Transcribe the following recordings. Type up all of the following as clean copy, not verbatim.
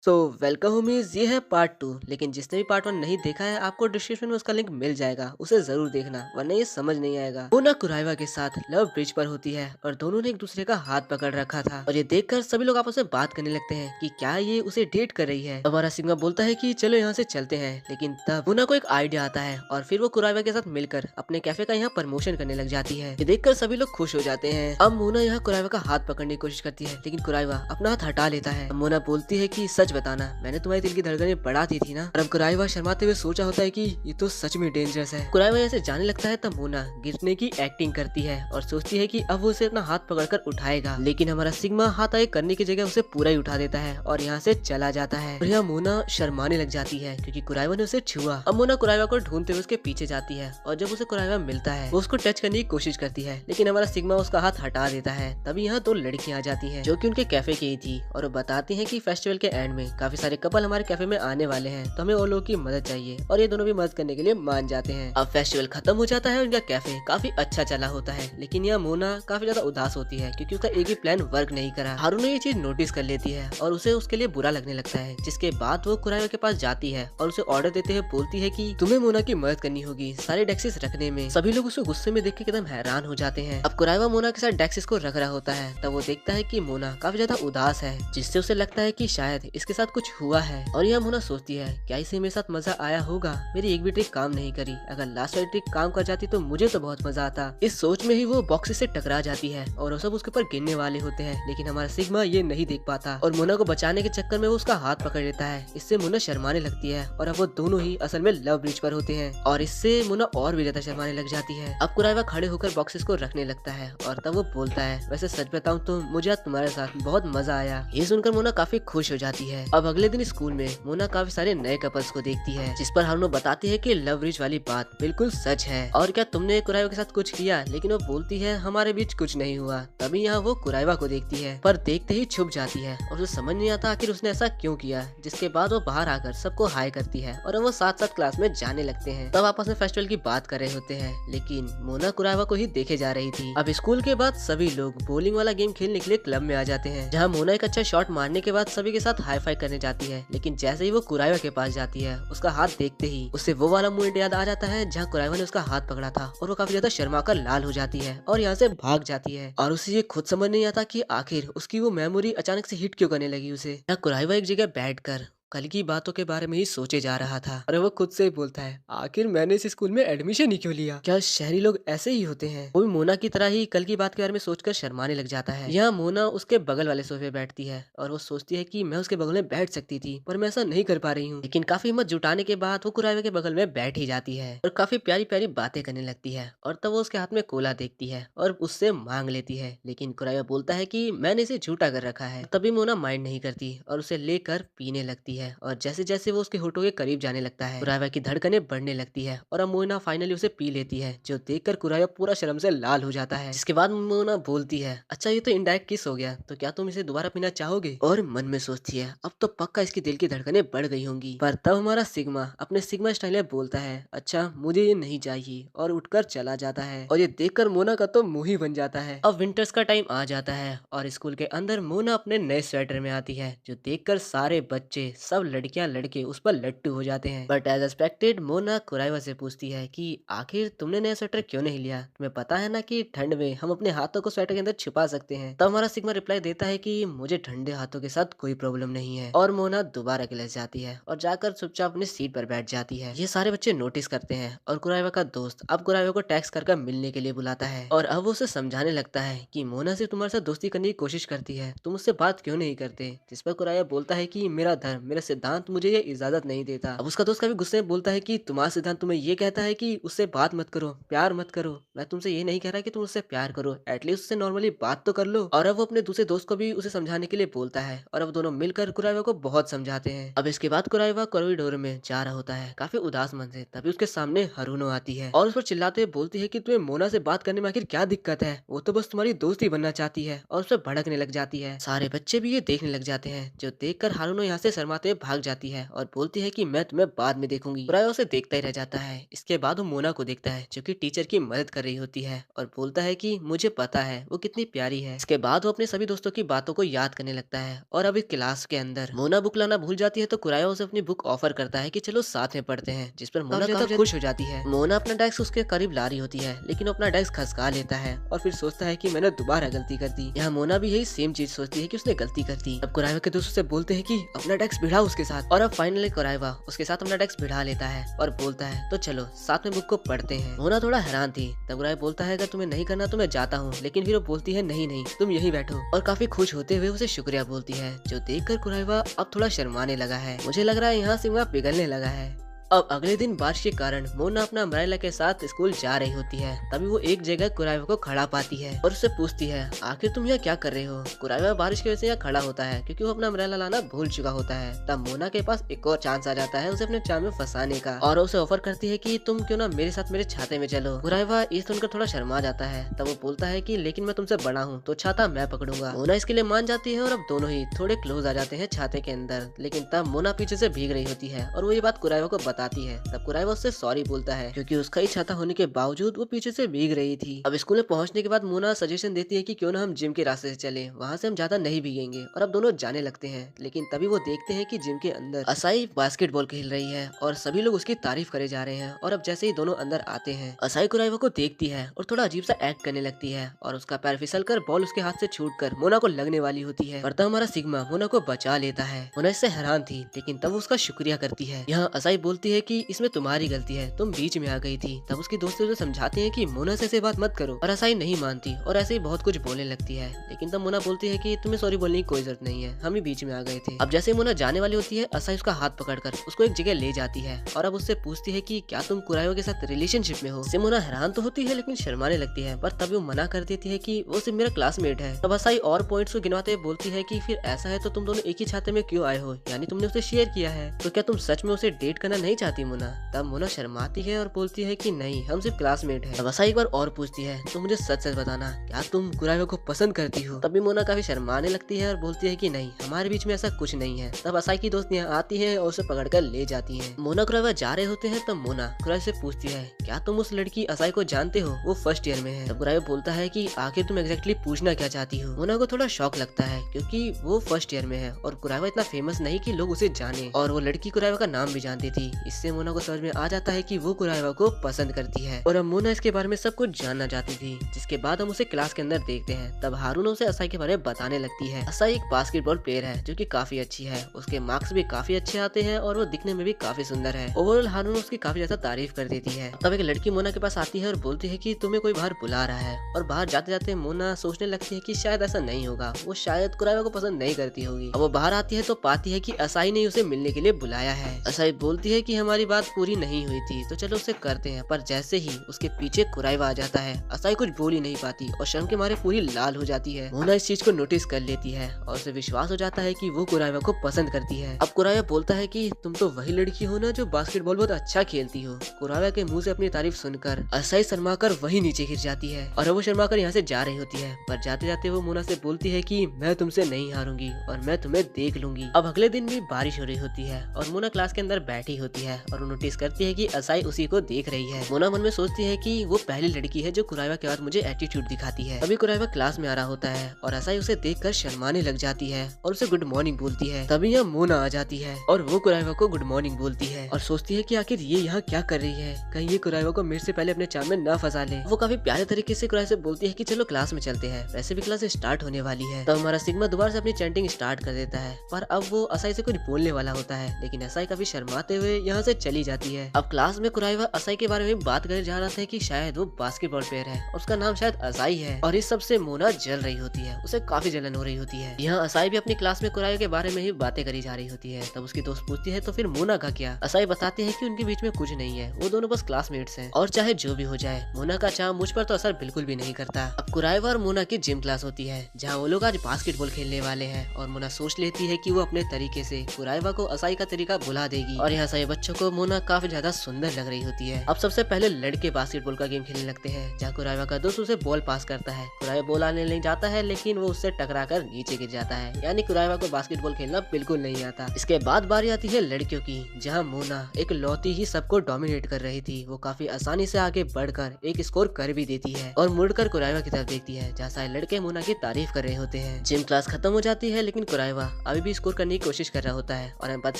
So welcome homies, ये है part 2। लेकिन जिसने भी पार्ट 1 नहीं देखा है, आपको डिस्क्रिप्शन में उसका लिंक मिल जाएगा, उसे जरूर देखना वरना ये समझ नहीं आएगा। मोना कुराइवा के साथ लव ब्रिज पर होती है और दोनों ने एक दूसरे का हाथ पकड़ रखा था और ये देखकर सभी लोग आपस में बात करने लगते हैं कि क्या ये उसे डेट कर रही है। हमारा सिग्मा बोलता है कि चलो यहाँ से चलते हैं, लेकिन तब मोना को एक आइडिया आता है और फिर वो कुराइवा के साथ मिलकर अपने कैफे का यहाँ प्रमोशन करने लग जाती है। ये देखकर सभी लोग खुश हो जाते हैं। अब मोना यहाँ कुराइवा का हाथ पकड़ने की कोशिश करती है, लेकिन कुराइवा अपना हाथ हटा लेता है। अब मोना बोलती है कि सच बताना, मैंने तुम्हारे दिल की धड़कनें बढ़ा दी थी ना। और अब कुराइवा शर्माते हुए सोचा होता है कि ये तो सच में डेंजरस है। कुराइवा ऐसे जाने लगता है, तब मोना गिरने की एक्टिंग करती है और सोचती है कि अब वो उसे अपना हाथ पकड़कर उठाएगा, लेकिन हमारा सिग्मा हाथ आगे करने की जगह उसे पूरा ही उठा देता है और यहाँ से चला जाता है। और यहाँ मोना शर्माने लग जाती है क्योंकि कुराइवा ने उसे छुआ। अब मोना कुराइवा को ढूंढते हुए उसके पीछे जाती है और जब उसे कुराइवा मिलता है वो उसको टच करने की कोशिश करती है, लेकिन हमारा सिग्मा उसका हाथ हटा देता है। तभी यहाँ दो लड़कियां आ जाती हैं जो कि उनके कैफे की ही थी और वो बताती हैं कि फेस्टिवल के एंड में काफी सारे कपल हमारे कैफे में आने वाले हैं, तो हमें और लोगों की मदद चाहिए। और ये दोनों भी मदद करने के लिए मान जाते हैं। अब फेस्टिवल खत्म हो जाता है और इनका कैफे काफी अच्छा चला होता है, लेकिन यह मोना काफी ज्यादा उदास होती है क्योंकि उसका एक भी प्लान वर्क नहीं करा। हारूनो ये चीज नोटिस कर लेती है और उसे उसके लिए बुरा लगने लगता है, जिसके बाद वो कुराइवा के पास जाती है और उसे ऑर्डर देते हुए बोलती है कि तुम्हें मोना की मदद करनी होगी सारे डेस्क्स रखने में। सभी लोग उसको गुस्से में देख के एकदम हैरान हो जाते हैं। अब कुराइवा मोना के साथ डेस्क्स को रख रहा होता है, तब वो देखता है कि मोना काफी ज्यादा उदास है, जिससे उसे लगता है कि शायद इसके साथ कुछ हुआ है। और यह मोना सोचती है क्या इसे मेरे साथ मजा आया होगा, मेरी एक भी ट्रिक काम नहीं करी, अगर लास्ट वाली ट्रिक काम कर जाती तो मुझे तो बहुत मजा आता। इस सोच में ही वो बॉक्स से टकरा जाती है और वो सब उसके ऊपर गिरने वाले होते हैं, लेकिन हमारा सिग्मा ये नहीं देख पाता और मोना को बचाने के चक्कर में वो उसका हाथ पकड़ लेता है। इससे मोना शर्माने लगती है और अब वो दोनों ही असल में लव ब्रिज पर होते हैं और इससे मोना और भी ज्यादा शर्माने लग जाती है। अब कुराइवा खड़े होकर बॉक्सेस को रखने लगता है और तब वो बोलता है, वैसे सच बताऊं तो मुझे आज तुम्हारे साथ बहुत मजा आया। ये सुनकर मोना काफी खुश हो जाती है। अब अगले दिन स्कूल में मोना काफी सारे नए कपल्स को देखती है, जिस पर हारूनो बताती है कि लव ब्रिज वाली बात बिल्कुल सच है और क्या तुमने कुराइवा के साथ कुछ किया, लेकिन वो बोलती है हमारे बीच कुछ नहीं हुआ। तभी यहाँ वो कुराइवा को देखती है पर देखते ही छुप जाती है और उसे समझ नहीं आता आखिर उसने ऐसा क्यों किया, जिसके बाद वो बाहर आकर सबको हाई करती है और वो साथ साथ क्लास में जाने लगते हैं। तब आपस में फेस्टिवल की बात कर रहे होते हैं, लेकिन मोना कुराइवा को ही देखे जा रही थी। अब स्कूल के बाद सभी लोग बोलिंग वाला गेम खेलने के लिए क्लब में आ जाते हैं, जहाँ मोना एक अच्छा शॉट मारने के बाद सभी के साथ हाई फाई करने जाती है, लेकिन जैसे ही वो कुराइवा के पास जाती है उसका हाथ देखते ही उसे वो वाला मोमेंट याद आ जाता है जहाँ कुराइवा ने उसका हाथ पकड़ा था और वो काफी ज्यादा शर्मा कर लाल हो जाती है और यहाँ से भाग जाती है। और उसे ये खुद समझ नहीं आता कि आखिर उसकी वो मेमोरी अचानक से हिट क्यों करने लगी उसे। यहाँ कुराइवा एक जगह बैठकर कल की बातों के बारे में ही सोचे जा रहा था और वो खुद से ही बोलता है, आखिर मैंने इस स्कूल में एडमिशन ही क्यों लिया, क्या शहरी लोग ऐसे ही होते हैं। वो भी मोना की तरह ही कल की बात के बारे में सोचकर शर्माने लग जाता है। यहाँ मोना उसके बगल वाले सोफे बैठती है और वो सोचती है कि मैं उसके बगल में बैठ सकती थी पर मैं ऐसा नहीं कर पा रही हूँ, लेकिन काफी हिम्मत जुटाने के बाद वो कुराइवा के बगल में बैठ ही जाती है और काफी प्यारी प्यारी बातें करने लगती है। और तब वो उसके हाथ में कोला देखती है और उससे मांग लेती है, लेकिन कुराइवा बोलता है कि मैंने इसे झूठा कर रखा है। तभी मोना माइंड नहीं करती और उसे लेकर पीने लगती है और जैसे जैसे वो उसके होठों के करीब जाने लगता है कुराइवा की धड़कनें बढ़ने लगती है और अब मोना फाइनली उसे पी लेती है, जो देखकर कुराइवा पूरा शर्म से लाल हो जाता है। जिसके बाद मोना बोलती है, अच्छा ये तो इनडायरेक्ट किस हो गया, तो क्या तुम इसे दोबारा पीना चाहोगे। और मन में सोचती है अब तो पक्का इसकी दिल की धड़कनें बढ़ गई होंगी। पर तब हमारा सिग्मा अपने सिग्मा स्टाइल में बोलता है, अच्छा मुझे ये नहीं चाहिए, और उठकर चला जाता है। और ये देखकर मोना का तो मुंह ही बन जाता है। अब विंटर्स का टाइम आ जाता है और स्कूल के अंदर मोना अपने नए स्वेटर में आती है, जो देखकर सारे बच्चे सब लड़कियां लड़के उस पर लट्टू हो जाते हैं। बट एज एक्सपेक्टेड मोना कुराइवा से पूछती है कि आखिर तुमने नया स्वेटर क्यों नहीं लिया, तुम्हें पता है ना कि ठंड में हम अपने हाथों को स्वेटर के अंदर छुपा सकते हैं। तब हमारा सिग्मा रिप्लाई देता है कि मुझे ठंडे हाथों के साथ कोई प्रॉब्लम नहीं है। और मोना दोबारा क्लास जाती है और जाकर चुपचाप अपनी सीट पर बैठ जाती है। ये सारे बच्चे नोटिस करते हैं और कुराइवा का दोस्त अब कुराइवा को टैक्स कर मिलने के लिए बुलाता है और अब वो उसे समझाने लगता है कि मोना सिर्फ तुम्हारे साथ दोस्ती करने की कोशिश करती है, तुम उससे बात क्यों नहीं करते। जिस पर कुराइवा बोलता है कि मेरा धर्म मेरा सिद्धांत मुझे ये इजाजत नहीं देता। अब उसका दोस्त काफी गुस्से में बोलता है कि तुम्हारा सिद्धांत तुम्हें ये कहता है कि उससे बात मत करो, प्यार मत करो। मैं तुमसे ये नहीं कह रहा कि तुम उससे प्यार करो, एटलीस्ट उससे नॉर्मली बात तो कर लो। और अब वो अपने दूसरे दोस्त को भी उसे समझाने के लिए बोलता है और अब दोनों मिलकर कुराइवा को बहुत समझाते हैं। अब इसके बाद कुराइवा कॉरिडोर में जा रहा होता है काफी उदास मन से, तभी उसके सामने हारूनो आती है और उस पर चिल्लाते हुए बोलती है कि तुम्हें मोना से बात करने में आखिर क्या दिक्कत है, वो तो बस तुम्हारी दोस्ती बनना चाहती है, और उस पर भड़कने लग जाती है। सारे बच्चे भी ये देखने लग जाते हैं, जो देखकर हारूनो यहाँ से शर्माते चिल्लाते हुए भाग जाती है और बोलती है कि मैं तुम्हें बाद में देखूंगी। कुराइवा उसे देखता ही रह जाता है। इसके बाद वो मोना को देखता है जो कि टीचर की मदद कर रही होती है और बोलता है कि मुझे पता है वो कितनी प्यारी है। इसके बाद वो अपने सभी दोस्तों की बातों को याद करने लगता है और अभी क्लास के अंदर मोना बुक लाना भूल जाती है तो कुराइवा उसे अपनी बुक ऑफर करता है कि चलो साथ में पढ़ते हैं, जिस पर मोना काफी खुश हो जाती है। मोना अपना डेस्क उसके करीब ला रही होती है लेकिन अपना डेस्क खसका लेता है और फिर सोचता है कि मैंने दोबारा गलती कर दी। यहाँ मोना भी यही सेम चीज सोचती है कि उसने गलती कर दी। अब कुराइवा के दोस्त उसे बोलते हैं कि अपना डेस्क भिड़ा उसके साथ, और अब फाइनली कुराइवा उसके साथ अपना डेस्क भिड़ा लेता है और बोलता है तो चलो साथ में बुक को पढ़ते हैं। मोना थोड़ा हैरान थी। तब कुराइवा बोलता है अगर तुम्हें नहीं करना तो मैं जाता हूँ, लेकिन फिर वो बोलती है नहीं नहीं तुम यहीं बैठो, और काफी खुश होते हुए उसे शुक्रिया बोलती है, जो देखकर कुराइवा अब थोड़ा शर्माने लगा है। मुझे लग रहा है यहाँ से वहाँ पिघलने लगा है। अब अगले दिन बारिश के कारण मोना अपना अम्ब्रेला के साथ स्कूल जा रही होती है। तभी वो एक जगह कुराइवा को खड़ा पाती है और उससे पूछती है आखिर तुम यहाँ क्या कर रहे हो। कुराइवा बारिश की वजह से यहाँ खड़ा होता है क्योंकि वो अपना अम्ब्रेला लाना भूल चुका होता है। तब मोना के पास एक और चांस आ जाता है उसे अपने चाम में फंसाने का, और उसे ऑफर करती है कि तुम क्यों ना मेरे साथ मेरे छाते में चलो। कुराइवा ये सुनकर थोड़ा शर्मा जाता है। तब वो बोलता है कि लेकिन मैं तुमसे बड़ा हूँ तो छाता मैं पकड़ूंगा। मोना इसके लिए मान जाती है और अब दोनों ही थोड़े क्लोज आ जाते हैं छाते के अंदर। लेकिन तब मोना पीछे से भीग रही होती है और वो ये बात कुराइवा को बताती है। तब कुराइवा उससे सॉरी बोलता है क्योंकि उसका ही छाता होने के बावजूद वो पीछे से भीग रही थी। अब स्कूल में पहुंचने के बाद मोना सजेशन देती है कि क्यों ना हम जिम के रास्ते से चले, वहाँ से हम ज्यादा नहीं भीगेंगे, और अब दोनों जाने लगते हैं। लेकिन तभी वो देखते हैं कि जिम के अंदर असाई बास्केटबॉल खेल रही है और सभी लोग उसकी तारीफ करे जा रहे हैं। और अब जैसे ही दोनों अंदर आते हैं असाई कुराइवा को देखती है और थोड़ा अजीब सा एक्ट करने लगती है और उसका पैर फिसल कर बॉल उसके हाथ से छूटकर मोना को लगने वाली होती है। पर तब हमारा सिग्मा मोना को बचा लेता है। मोना इससे हैरान थी लेकिन तब उसका शुक्रिया करती है। यहाँ असाई बोलती है कि इसमें तुम्हारी गलती है, तुम बीच में आ गई थी। तब उसकी दोस्त उसे समझाते हैं कि मोना से ऐसे बात मत करो, और असाई नहीं मानती और ऐसे ही बहुत कुछ बोलने लगती है। लेकिन तब मोना बोलती है कि तुम्हें सॉरी बोलने की कोई जरूरत नहीं है, हम ही बीच में आ गए थे। अब जैसे मोना जाने वाली होती है असाई उसका हाथ पकड़कर उसको एक जगह ले जाती है और अब उससे पूछती है कि क्या तुम कुराइवा के साथ रिलेशनशिप में हो। इससे मोना हैरान तो होती है लेकिन शर्माने लगती है, पर तभी वो मना कर देती है कि वो सिर्फ मेरा क्लासमेट है। तब असाई और पॉइंट्स को गिनवाते हुए बोलती है कि फिर ऐसा है तो तुम दोनों एक ही छाते में क्यों आए हो, यानी तुमने उसे शेयर किया है, तो क्या तुम सच में उसे डेट करना नहीं चाहती मोना। तब मोना शर्माती है और बोलती है कि नहीं हम सिर्फ क्लासमेट हैं। तब असाई एक बार और पूछती है तो मुझे सच सच बताना क्या तुम कुराइवा को पसंद करती हो। तभी मोना काफी शर्माने लगती है और बोलती है कि नहीं हमारे बीच में ऐसा कुछ नहीं है। तब असाई की दोस्त यहाँ आती है और उसे पकड़कर ले जाती है। मोना कुराइवा जा रहे होते हैं तब मोना कुराइवा से पूछती है क्या तुम उस लड़की असाई को जानते हो, वो फर्स्ट ईयर में है। तब कुराइवा बोलता है कि आखिर तुम एग्जैक्टली पूछना क्या चाहती हो। मोना को थोड़ा शौक लगता है क्योंकि वो फर्स्ट ईयर में है और कुराइवा इतना फेमस नहीं कि लोग उसे जाने, और वो लड़की कुराइवा का नाम भी जानती थी। इससे मोना को समझ में आ जाता है कि वो कुराइवा को पसंद करती है और अब मोना इसके बारे में सब कुछ जानना चाहती थी। जिसके बाद हम उसे क्लास के अंदर देखते हैं। तब हारून उसे असाई के बारे में बताने लगती है। असाई एक बास्केटबॉल प्लेयर है जो कि काफी अच्छी है, उसके मार्क्स भी काफी अच्छे आते हैं और वो दिखने में भी काफी सुंदर है। ओवरऑल हारून उसकी काफी ज्यादा तारीफ कर देती है। तब एक लड़की मोना के पास आती है और बोलती है कि तुम्हें कोई बाहर बुला रहा है, और बाहर जाते जाते मोना सोचने लगती है कि शायद ऐसा नहीं होगा, वो शायद कुराइवा को पसंद नहीं करती होगी। अब वो बाहर आती है तो पाती है कि असाई ने उसे मिलने के लिए बुलाया है। असाई बोलती है कि हमारी बात पूरी नहीं हुई थी तो चलो उसे करते हैं, पर जैसे ही उसके पीछे कुराइवा आ जाता है असाई कुछ बोल ही नहीं पाती और शर्म के मारे पूरी लाल हो जाती है। मोना इस चीज को नोटिस कर लेती है और उसे विश्वास हो जाता है कि वो कुराइवा को पसंद करती है। अब कुराइवा बोलता है कि तुम तो वही लड़की हो ना जो बास्केटबॉल बहुत अच्छा खेलती हो। कुराइवा के मुंह से अपनी तारीफ सुनकर असाई शर्माकर वही नीचे गिर जाती है और वो शर्माकर यहाँ से जा रही होती है, पर जाते जाते वो मोना से बोलती है कि मैं तुमसे नहीं हारूंगी और मैं तुम्हें देख लूंगी। अब अगले दिन भी बारिश हो रही होती है और मोना क्लास के अंदर बैठी होती है और वो नोटिस करती है कि असाई उसी को देख रही है। मोना मन में सोचती है कि वो पहली लड़की है जो कुराइवा के बाद मुझे एटीट्यूड दिखाती है। अभी कुराइवा क्लास में आ रहा होता है और असाई उसे देखकर शर्माने लग जाती है और उसे गुड मॉर्निंग बोलती है। तभी यहाँ मोना आ जाती है और वो कुराइवा को गुड मॉर्निंग बोलती है और सोचती है कि आखिर ये यहाँ क्या कर रही है, कहीं ये कुराइवा को मेरे से पहले अपने चाम में न फंसा ले। वो काफी प्यारे तरीके से कुराइवा से बोलती है कि चलो क्लास में चलते हैं, वैसे भी क्लास स्टार्ट होने वाली है। तब हमारा सिग्मा दोबारा से अपनी चैंटिंग स्टार्ट कर देता है, पर अब वो असाई से कुछ बोलने वाला होता है, लेकिन असाई काफी शर्माते हुए यहाँ से चली जाती है। अब क्लास में कुराइवा असाई के बारे में बात कर जा रहा था कि शायद वो बास्केटबॉल प्लेयर है, उसका नाम शायद असाई है, और इस सब से मोना जल रही होती है, उसे काफी जलन हो रही होती है। यहाँ असाई भी अपनी क्लास में कुराइवा के बारे में ही बातें करी जा रही होती है। तब उसकी दोस्त पूछती है तो फिर मोना का क्या। असाई बताते हैं कि उनके बीच में कुछ नहीं है, वो दोनों बस क्लासमेट्स हैं और चाहे जो भी हो जाए मोना का चाम मुझ पर तो असर बिल्कुल भी नहीं करता। अब कुराइवा और मोना की जिम क्लास होती है जहाँ वो लोग आज बास्केटबॉल खेलने वाले हैं और मोना सोच लेती है कि वो अपने तरीके से कुराइवा को असाई का तरीका भुला देगी और यहाँ असाई बच्चों को मोना काफी ज्यादा सुंदर लग रही होती है। अब सबसे पहले लड़के बास्केटबॉल का गेम खेलने लगते हैं, जहाँ कुराइवा का दोस्त उसे बॉल पास करता है। कुराइवा बॉल आने नहीं जाता है, लेकिन वो उससे टकराकर नीचे गिर जाता है, यानी कुराइवा को बास्केटबॉल खेलना बिल्कुल नहीं आता। इसके बाद बारी आती है लड़कियों की, जहाँ मोना एक लौती ही सबको डोमिनेट कर रही थी। वो काफी आसानी से आगे बढ़कर एक स्कोर कर भी देती है और मुड़कर कुराइवा की तरफ देखती है, जहाँ सारे लड़के मोना की तारीफ कर रहे होते हैं। जिम क्लास खत्म हो जाती है, लेकिन कुराइवा अभी भी स्कोर करने की कोशिश कर रहा होता है और हमें पता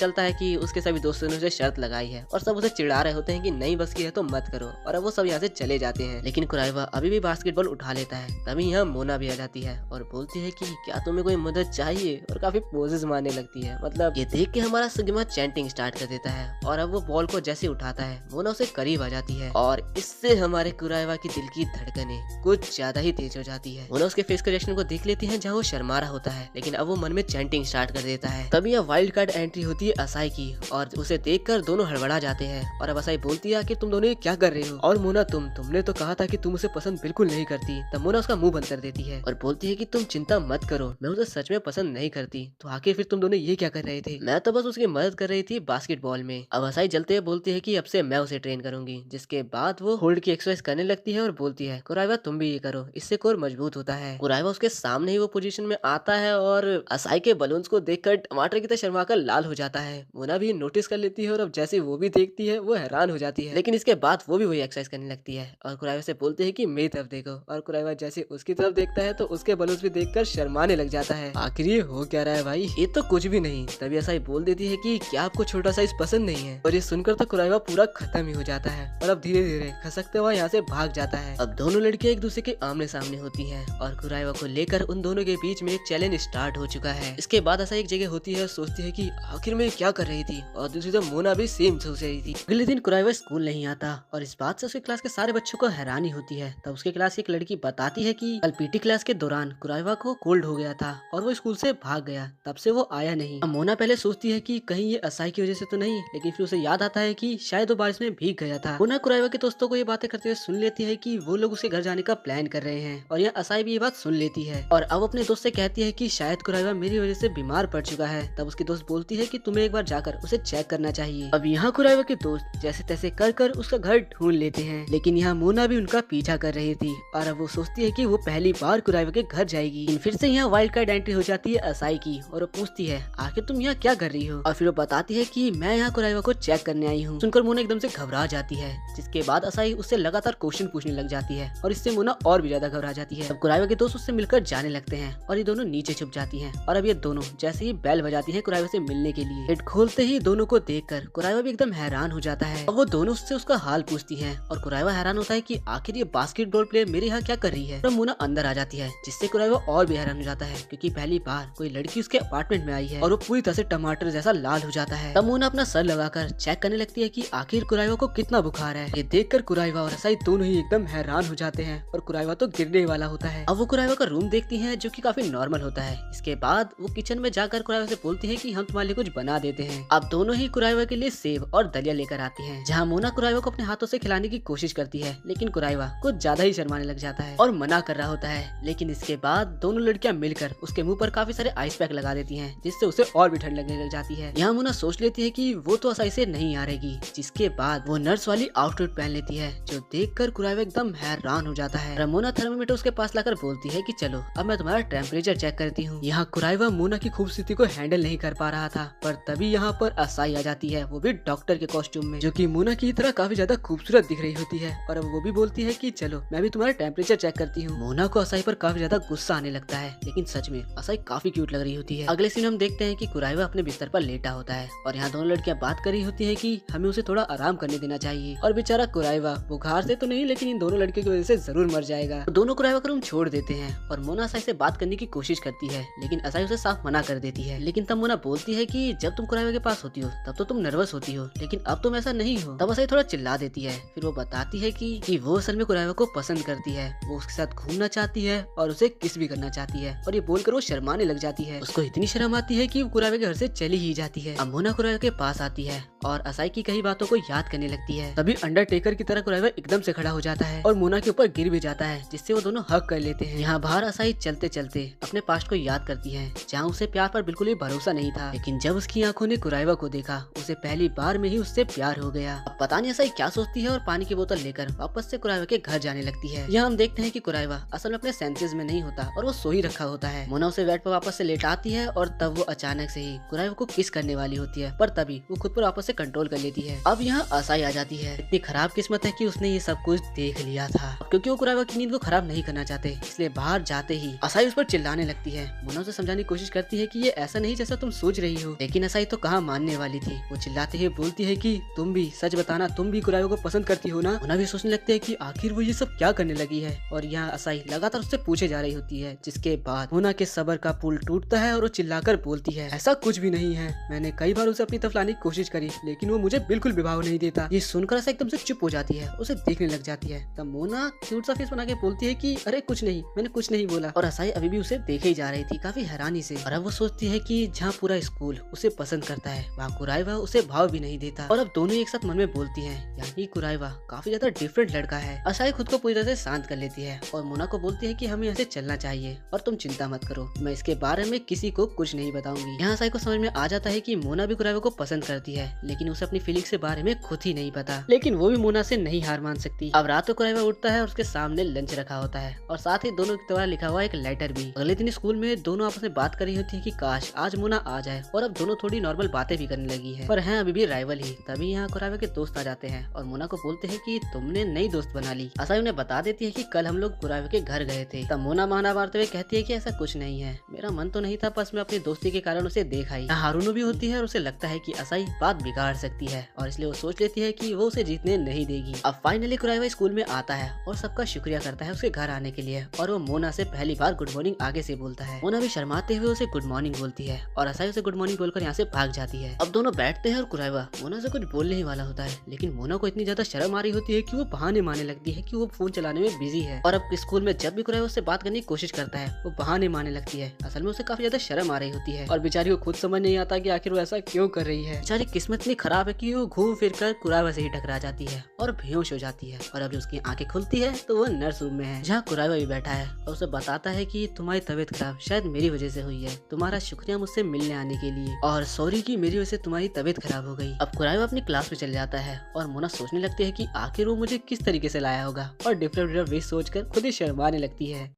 चलता है कि उसके सभी दोस्तों ने उसे शर्त लगाई है और सब उसे चिढ़ा रहे होते हैं कि नहीं बस की है तो मत करो, और अब वो सब यहाँ से चले जाते हैं। लेकिन कुराइवा अभी भी बास्केटबॉल उठा लेता है। तभी यहाँ मोना भी आ जाती है और बोलती है कि क्या तुम्हें कोई मदद चाहिए, और काफी पोजेस मारने लगती है। मतलब ये देख के हमारा सिग्मा चैंटिंग स्टार्ट कर देता है और अब वो बॉल को जैसे उठाता है मोना उसे करीब आ जाती है और इससे हमारे कुराइवा की दिल की धड़कनें कुछ ज्यादा ही तेज हो जाती है। मोना उसके फेस के रिएक्शन को देख लेती है, जहाँ वो शर्मा रहा होता है, लेकिन अब वो मन में चैंटिंग स्टार्ट कर देता है। तभी यह वाइल्ड कार्ड एंट्री होती है असाई की और उसे देखकर दोनों हड़बड़ा जाते हैं। और अब असाई बोलती है कि तुम दोनों ये क्या कर रहे हो, और मोना तुमने तो कहा था कि तुम उसे पसंद बिल्कुल नहीं करती। तब मोना उसका मुंह बंद कर देती है और बोलती है कि तुम चिंता मत करो, मैं उसे सच में पसंद नहीं करती, तो आखिर फिर तुम दोनों ये क्या कर रहे थे? मैं तो बस उसकी मदद कर रही थी बास्केटबॉल में। अब असाई जलते हुए बोलती है कि अब से मैं उसे ट्रेन करूंगी, जिसके बाद वो होल्ड की एक्सरसाइज करने लगती है और बोलती है कुराइवा तुम भी ये करो, इससे कोर मजबूत होता है। कुराइवा उसके सामने ही वो पोजीशन में आता है और असाई के बलून्स को देखकर टमाटर की तरह शर्मा कर लाल हो जाता है। मोना भी नोटिस कर लेती है और अब जैसे वो भी देखती है वो हैरान हो जाती है, लेकिन इसके बाद वो भी वही एक्सरसाइज करने लगती है और कुराइवा से बोलते हैं कि मेरी तरफ देखो, और कुराइवा जैसे उसकी तरफ देखता है तो उसके बलून्स भी देखकर शर्माने लग जाता है। आखिर ये हो क्या रहा है भाई, ये तो कुछ भी नहीं। तभी असाई बोल देती है कि क्या आपको छोटा साइज पसंद नहीं है, और ये सुनकर तो कुराइवा पूरा खत्म ही हो जाता है और अब धीरे धीरे खसकते हुए यहाँ से भाग जाता है। अब दोनों लड़कियां एक दूसरे के आमने सामने होती हैं और कुराइवा को लेकर उन दोनों के बीच में एक चैलेंज स्टार्ट हो चुका है। इसके बाद ऐसा एक जगह होती है और सोचती है कि आखिर में क्या कर रही थी, और दूसरी तरफ मोना भी सेम सोच रही थी। अगले दिन कुराइवा स्कूल नहीं आता और इस बात से उसकी क्लास के सारे बच्चों को हैरानी होती है। तब उसके क्लास की एक लड़की बताती है कि कल पीटी क्लास के दौरान कुराइवा को कोल्ड हो गया था और वो स्कूल से भाग गया, तब से वो आया नहीं। अब मोना पहले सोचती है कि कहीं ये असाई की वजह से तो नहीं, लेकिन फिर उसे याद आता है कि शायद वो बारिश में भीग गया था। मोना कुराइवा के दोस्तों को ये बातें करते हुए सुन लेती है कि वो लोग उसके घर जाने का प्लान कर रहे हैं, और यह असाई भी ये बात सुन लेती है और अब अपने दोस्त से कहती है कि शायद कुराइवा मेरी वजह से बीमार पड़ चुका है। तब उसकी दोस्त बोलती है कि तुम्हें एक बार जाकर उसे चेक करना चाहिए। अब यहाँ कुराइवा के दोस्त जैसे तैसे कर उसका घर ढूंढ लेते हैं, लेकिन यहाँ मोना भी उनका पीछा कर रही थी और अब वो सोचती है कि वो पहली बार कुराइवा के घर जाएगी। फिर से यहाँ वाइल्ड कार्ड एंट्री हो जाती है असाई की और वो पूछती है आखिर तुम यहाँ क्या कर रही हो, और फिर वो बताती है कि मैं यहाँ कुराइवा को चेक करने आई हूँ। सुनकर मोना एकदम से घबरा जाती है, जिसके बाद असाई उससे लगातार क्वेश्चन पूछने लग जाती है और इससे मोना और भी ज्यादा घबरा जाती है। अब कुराइवा के दोस्त उससे मिलकर जाने लगते हैं और ये दोनों नीचे छुप जाती हैं और अब ये दोनों जैसे ही बेल बजाती है कुराइवा से मिलने के लिए, गेट खोलते ही दोनों को देखकर कुराइवा भी एकदम हैरान हो जाता है। अब वो दोनों उससे उसका हाल पूछती हैं और कुराइवा हैरान होता है कि आखिर ये बास्केटबॉल प्लेयर मेरे यहाँ क्या कर रही है। तब मोना अंदर आ जाती है, जिससे कुराइवा और भी हैरान हो जाता है क्योंकि पहली बार कोई लड़की उसके अपार्टमेंट में आई है और वो पूरी तरह से टमाटर जैसा लाल हो जाता है। तब मोना अपना सर लगाकर चेक करने लगती है कि आखिर कुराइवा को कितना बुखार है। ये देखकर कुराइवा और असाई दोनों ही एकदम हैरान हो जाते हैं और कुराइवा तो गिरने वाला होता है। अब वो कुराइवा का रूम देखती है जो कि काफी नॉर्मल होता है। इसके बाद वो किचन में जाकर कुराइवा से बोलती है कि हम तुम्हारे लिए कुछ बना देते हैं। अब दोनों ही कुराइवा के लिए सेब और दलिया लेकर आती हैं, जहाँ मोना कुराइवा को अपने हाथों से खिलाने की कोशिश करती है, लेकिन कुराइवा कुछ ज्यादा ही शर्माने लग जाता है और मना कर रहा होता है। लेकिन इसके बाद दोनों लड़कियां मिलकर उसके मुंह पर काफी सारे आइस पैक लगा देती हैं, जिससे उसे और भी ठंड लगने लग जाती है। यहाँ मोना सोच लेती है कि वो तो असाई से नहीं हारेगी, जिसके बाद वो नर्स वाली आउटफिट पहन लेती है, जो देखकर कुराइवा एकदम हैरान हो जाता है। मोना थर्मामीटर उसके पास लाकर बोलती है कि चलो अब मैं तुम्हारा टेम्परेचर चेक करती हूँ। यहाँ कुराइवा मोना की खूबसूरती को हैंडल नहीं कर पा रहा था, पर तभी यहाँ पर असाई आ जाती है, वो भी डॉक्टर के कॉस्ट्यूम में, जो कि मोना की तरह काफी ज्यादा खूबसूरत दिख रही होती है। और अब वो भी बोलती है कि चलो मैं भी तुम्हारा टेम्परेचर चेक करती हूँ। मोना को असाई पर काफी ज्यादा गुस्सा आने लगता है, लेकिन सच में असाई काफी क्यूट लग रही होती है। अगले सीन हम देखते हैं कि कुराइवा अपने बिस्तर पर लेटा होता है और यहाँ दोनों लड़कियां बात कर रही होती है कि हमें उसे थोड़ा आराम करने देना चाहिए, और बेचारा कुराइवा बुखार से तो नहीं लेकिन इन दोनों लड़कियों की वजह से जरूर मर जाएगा। तो दोनों कुराइवा का रूम छोड़ देते हैं और मोना असाई से बात करने की कोशिश करती है, लेकिन असाई उसे साफ मना कर देती है। लेकिन तब मोना बोलती है कि जब तुम कुराइवा के पास होती हो तब तो तुम नर्वस होती हो, लेकिन अब तुम ऐसा नहीं हो। तब असाई थोड़ा चिल्ला देती है। फिर वो बताती है कि वो असल में कुराइवा को पसंद करती है, वो उसके साथ घूमना चाहती है और उसे किस भी करना चाहती है, और ये बोलकर वो शर्माने लग जाती है। उसको इतनी शर्म आती है कि वो कुराइवा के घर से चली ही जाती है। अब मोना कुराइवा के पास आती है और असाई की कई बातों को याद करने लगती है। तभी अंडरटेकर की तरह कुराइवा एकदम से खड़ा हो जाता है और मोना के ऊपर गिर भी जाता है, जिससे वो दोनों हक कर लेते हैं। यहाँ बाहर असाई चलते चलते अपने पास्ट को याद करती है, जहाँ उसे प्यार पर बिल्कुल भी भरोसा नहीं था, लेकिन जब उसकी आंखों ने कुराइवा को देखा उसे पहली बार में ही उससे प्यार हो गया। अब पता नहीं असाई क्या सोचती है और पानी की बोतल लेकर वापस से कुराइवा के घर जाने लगती है। यहाँ हम देखते हैं कि कुराइवा असल में अपने सेंसेस में नहीं होता और वो सो ही रखा होता है। मोना उसे बेड पर वापस से लेटाती है और तब वो अचानक से ही कुराइवा को किस करने वाली होती है, पर तभी वो खुद पर वापस से कंट्रोल कर लेती है। अब यहाँ असाई आ जाती है। इतनी खराब किस्मत है कि उसने ये सब कुछ देख लिया था। क्योंकि वो कुराइवा की नींद को खराब नहीं करना चाहते, इसलिए बाहर जाते ही असाई उस पर चिल्लाने लगती है। मोना उसे समझाने की कोशिश करती है कि ये ऐसा नहीं जैसा तुम सोच रही हो, लेकिन असाई तो कहाँ मानने वाली थी। वो चिल्लाते हुए बोलती है कि तुम भी सच बताना, तुम भी कुराइवा को पसंद करती हो ना। मोना भी सोचने लगती है कि आखिर वो ये सब क्या करने लगी है, और यहाँ असाई लगातार उससे पूछे जा रही होती है, जिसके बाद मोना के सब्र का पुल टूटता है और वो चिल्लाकर बोलती है ऐसा कुछ भी नहीं है, मैंने कई बार उसे अपनी तरफ लाने की कोशिश करी, लेकिन वो मुझे बिल्कुल विवाह नहीं देता। ये सुनकर असाई एकदम से चुप हो जाती है, उसे देखने लग जाती है। तब मोना क्यूट सा फेस बना के बोलती है कि अरे कुछ नहीं, मैंने कुछ नहीं बोला। और असाई अभी भी उसे देखे ही जा रही थी काफी हैरानी से। और अब वो सोचती है कि जहाँ पूरा स्कूल उसे पसंद करता है, वहाँ कुराइवा उसे भाव भी नहीं देता। और अब दोनों एक साथ मन में बोलती हैं यानी कुराइवा काफी ज्यादा डिफरेंट लड़का है। असाई खुद को पूरी तरह से शांत कर लेती है और मोना को बोलती है कि हमें यहाँ से चलना चाहिए और तुम चिंता मत करो, मैं इसके बारे में किसी को कुछ नहीं बताऊंगी। यहाँ असाई को समझ में आ जाता है कि मोना भी कुराइवा को पसंद करती है, लेकिन उसे अपनी फीलिंग्स के बारे में खुद ही नहीं पता। लेकिन वो भी मोना से नहीं हार मान सकती। अब रात को कुराइवा उठता है और उसके सामने लंच रखा होता है और साथ ही दोनों के द्वारा लिखा हुआ एक लेटर भी। अगले दिन स्कूल में दोनों आपस में बात कर रही होती है कि काश आज मोना आ जाए, और अब दोनों थोड़ी नॉर्मल बातें भी करने लगी है, पर हैं अभी भी राइवल ही। तभी यहाँ कुराइवा के दोस्त आ जाते हैं और मोना को बोलते हैं कि तुमने नई दोस्त बना ली। असाई उन्हें बता देती है कि कल हम लोग कुराइवा के घर गए थे। तब मोना बहाना मारते हुए कहती है कि ऐसा कुछ नहीं है, मेरा मन तो नहीं था, बस मैं अपनी दोस्ती के कारण उसे देख आई। हारूनो भी होती है और उसे लगता है कि असाई बात बिगाड़ सकती है, और इसलिए वो सोच लेती है कि वो उसे जीतने नहीं देगी। अब फाइनली कुराइवा स्कूल में आता है और सबका शुक्रिया करता है उसके घर आने के लिए, और वो मोना से पहली बार गुड मॉर्निंग आगे से बोलता है। मोना भी शर्माते हुए उसे गुड मॉर्निंग बोलती है और असाई उसे गुड मॉर्निंग बोलकर यहाँ से भाग जाती है। अब दोनों बैठते हैं और कुराइवा मोना से कुछ बोलने ही वाला होता है, लेकिन मोना को इतनी ज्यादा शर्म आ रही होती है कि वो बहाने मारने लगती है कि वो फोन चलाने में बिजी है। और अब स्कूल में जब भी कुराइवा उससे बात करने की कोशिश करता है वो बहाने मारने लगती है। असल में उसे काफी ज्यादा शर्म आ रही होती है और बेचारी को खुद समझ नहीं आता कि आखिर वो ऐसा क्यों कर रही है। बेचारी किस्मत इतनी खराब है कि वो घूम फिर कर कुराइवा से ही टकरा जाती है और बेहोश हो जाती है। और अब जब उसकी आंखें खुलती है तो वो नर्स रूम में है, जहाँ कुराइवा भी बैठा है और उसे बताता है कि तुम्हारी तबीयत खराब शायद मेरी वजह से हुई है, तुम्हारा शुक्रिया मुझसे मिलने आने के लिए, और सॉरी कि मेरी वजह से तुम्हारी तबीयत खराब हो गई। अब कुराइवा अपनी क्लास में चले जाता है और मोना सोचने लगती है कि आखिर वो मुझे किस तरीके से लाया होगा, और डिफरेंट वे सोचकर खुद ही शर्माने लगती है।